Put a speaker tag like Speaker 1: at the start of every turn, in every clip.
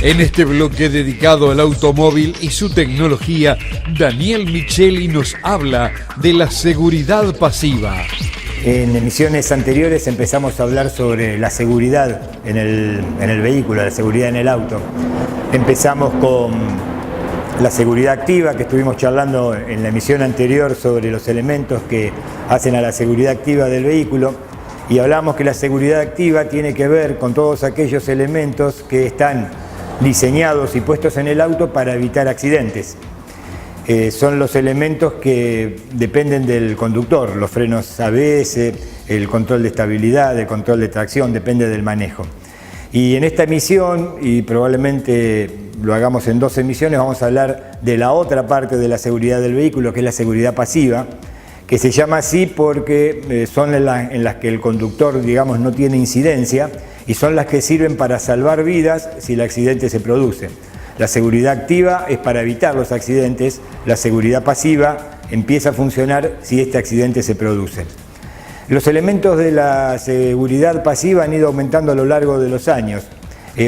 Speaker 1: En este bloque dedicado al automóvil y su tecnología, Daniel Micheli nos habla de la seguridad pasiva.
Speaker 2: En emisiones anteriores empezamos a hablar sobre la seguridad en el vehículo, la seguridad en el auto. Empezamos con la seguridad activa, que estuvimos charlando en la emisión anterior sobre los elementos que hacen a la seguridad activa del vehículo, y hablamos que la seguridad activa tiene que ver con todos aquellos elementos que están diseñados y puestos en el auto para evitar accidentes. Son los elementos que dependen del conductor, los frenos ABS, el control de estabilidad, el control de tracción, depende del manejo. Y en esta emisión, y probablemente lo hagamos en 2 emisiones, vamos a hablar de la otra parte de la seguridad del vehículo, que es la seguridad pasiva, que se llama así porque son en las que el conductor, digamos, no tiene incidencia, y son las que sirven para salvar vidas si el accidente se produce. La seguridad activa es para evitar los accidentes, la seguridad pasiva empieza a funcionar si este accidente se produce. Los elementos de la seguridad pasiva han ido aumentando a lo largo de los años.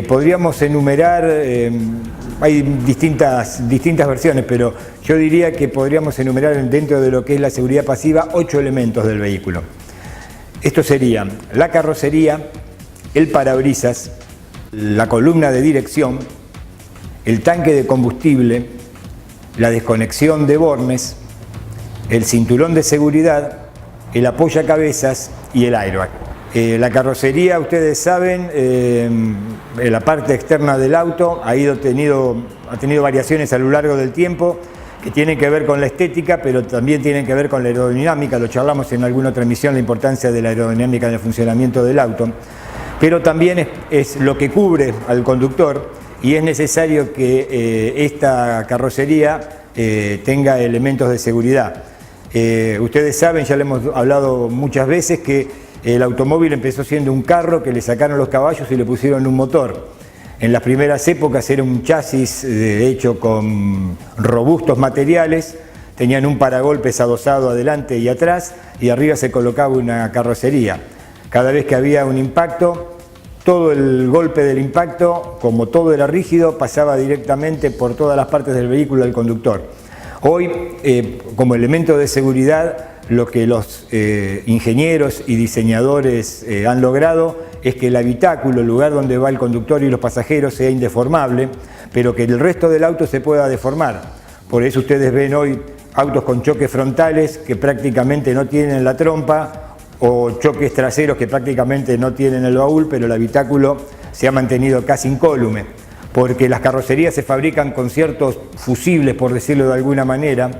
Speaker 2: Podríamos enumerar, hay distintas versiones, pero yo diría que podríamos enumerar dentro de lo que es la seguridad pasiva 8 elementos del vehículo. Estos serían la carrocería, el parabrisas, la columna de dirección, el tanque de combustible, la desconexión de bornes, el cinturón de seguridad, el apoyacabezas y el airbag. La carrocería, ustedes saben, en la parte externa del auto ha tenido variaciones a lo largo del tiempo que tienen que ver con la estética, pero también tienen que ver con la aerodinámica. Lo charlamos en alguna otra emisión, la importancia de la aerodinámica en el funcionamiento del auto. Pero también es lo que cubre al conductor, y es necesario que esta carrocería tenga elementos de seguridad. Ustedes saben, ya le hemos hablado muchas veces, que el automóvil empezó siendo un carro que le sacaron los caballos y le pusieron un motor. En las primeras épocas era un chasis hecho con robustos materiales, tenían un paragolpes adosado adelante y atrás, y arriba se colocaba una carrocería. Cada vez que había un impacto, todo el golpe del impacto, como todo era rígido, pasaba directamente por todas las partes del vehículo al conductor. Hoy, como elemento de seguridad, lo que los ingenieros y diseñadores han logrado es que el habitáculo, el lugar donde va el conductor y los pasajeros, sea indeformable, pero que el resto del auto se pueda deformar. Por eso ustedes ven hoy autos con choques frontales que prácticamente no tienen la trompa, o choques traseros que prácticamente no tienen el baúl, pero el habitáculo se ha mantenido casi incólume, porque las carrocerías se fabrican con ciertos fusibles, por decirlo de alguna manera,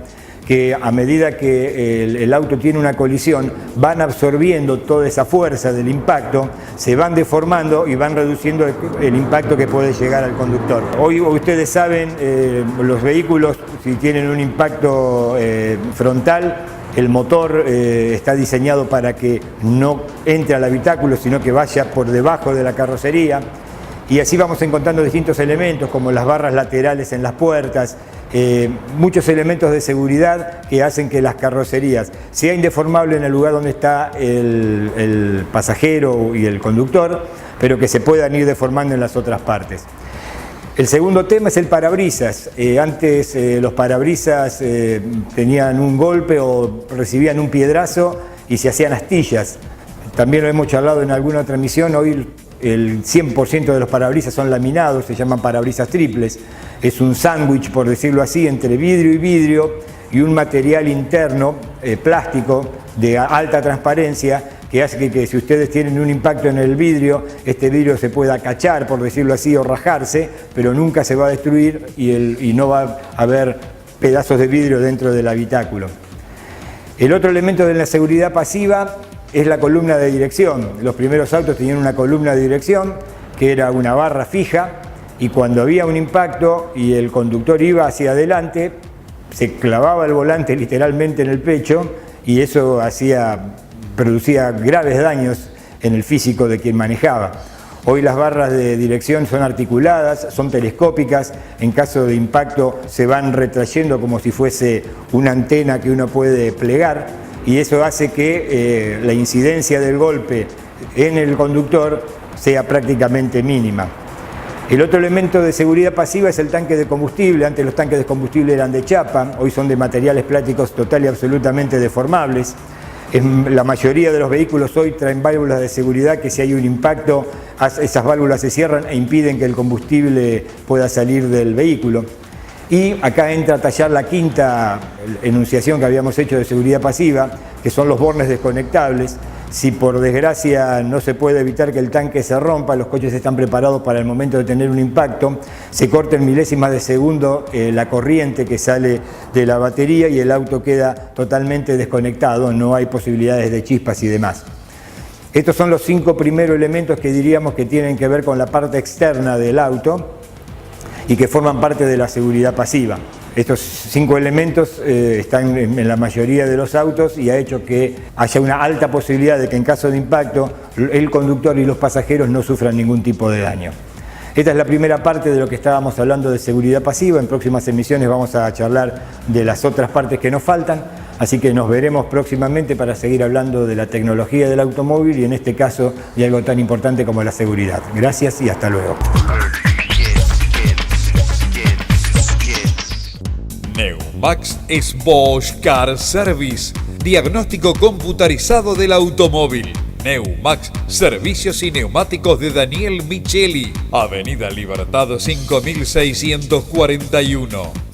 Speaker 2: que a medida que el auto tiene una colisión, van absorbiendo toda esa fuerza del impacto, se van deformando y van reduciendo el impacto que puede llegar al conductor. Hoy ustedes saben, los vehículos, si tienen un impacto frontal, el motor está diseñado para que no entre al habitáculo, sino que vaya por debajo de la carrocería. Y así vamos encontrando distintos elementos, como las barras laterales en las puertas, muchos elementos de seguridad que hacen que las carrocerías sean indeformables en el lugar donde está el pasajero y el conductor, pero que se puedan ir deformando en las otras partes. El segundo tema es el parabrisas. Antes los parabrisas tenían un golpe o recibían un piedrazo y se hacían astillas. También lo hemos charlado en alguna otra emisión. Hoy el 100% de los parabrisas son laminados, se llaman parabrisas triples. Es un sándwich, por decirlo así, entre vidrio y vidrio, y un material interno, plástico, de alta transparencia, que hace que si ustedes tienen un impacto en el vidrio, este vidrio se pueda cachar, por decirlo así, o rajarse, pero nunca se va a destruir y no va a haber pedazos de vidrio dentro del habitáculo. El otro elemento de la seguridad pasiva es la columna de dirección. Los primeros autos tenían una columna de dirección que era una barra fija, y cuando había un impacto y el conductor iba hacia adelante, se clavaba el volante literalmente en el pecho, y eso producía graves daños en el físico de quien manejaba. Hoy las barras de dirección son articuladas, son telescópicas, en caso de impacto se van retrayendo como si fuese una antena que uno puede plegar, y eso hace que la incidencia del golpe en el conductor sea prácticamente mínima. El otro elemento de seguridad pasiva es el tanque de combustible. Antes los tanques de combustible eran de chapa, hoy son de materiales plásticos total y absolutamente deformables. La mayoría de los vehículos hoy traen válvulas de seguridad que si hay un impacto, esas válvulas se cierran e impiden que el combustible pueda salir del vehículo. Y acá entra a tallar la quinta enunciación que habíamos hecho de seguridad pasiva, que son los bornes desconectables. Si por desgracia no se puede evitar que el tanque se rompa, los coches están preparados para el momento de tener un impacto, se corta en milésimas de segundo la corriente que sale de la batería y el auto queda totalmente desconectado, no hay posibilidades de chispas y demás. Estos son los 5 primeros elementos que diríamos que tienen que ver con la parte externa del auto y que forman parte de la seguridad pasiva. Estos 5 elementos están en la mayoría de los autos y ha hecho que haya una alta posibilidad de que en caso de impacto el conductor y los pasajeros no sufran ningún tipo de daño. Esta es la primera parte de lo que estábamos hablando de seguridad pasiva. En próximas emisiones vamos a charlar de las otras partes que nos faltan, así que nos veremos próximamente para seguir hablando de la tecnología del automóvil y en este caso de algo tan importante como la seguridad. Gracias y hasta luego.
Speaker 1: Neumax es Bosch Car Service, diagnóstico computarizado del automóvil. Neumax, servicios y neumáticos de Daniel Micheli, Avenida Libertad 5641.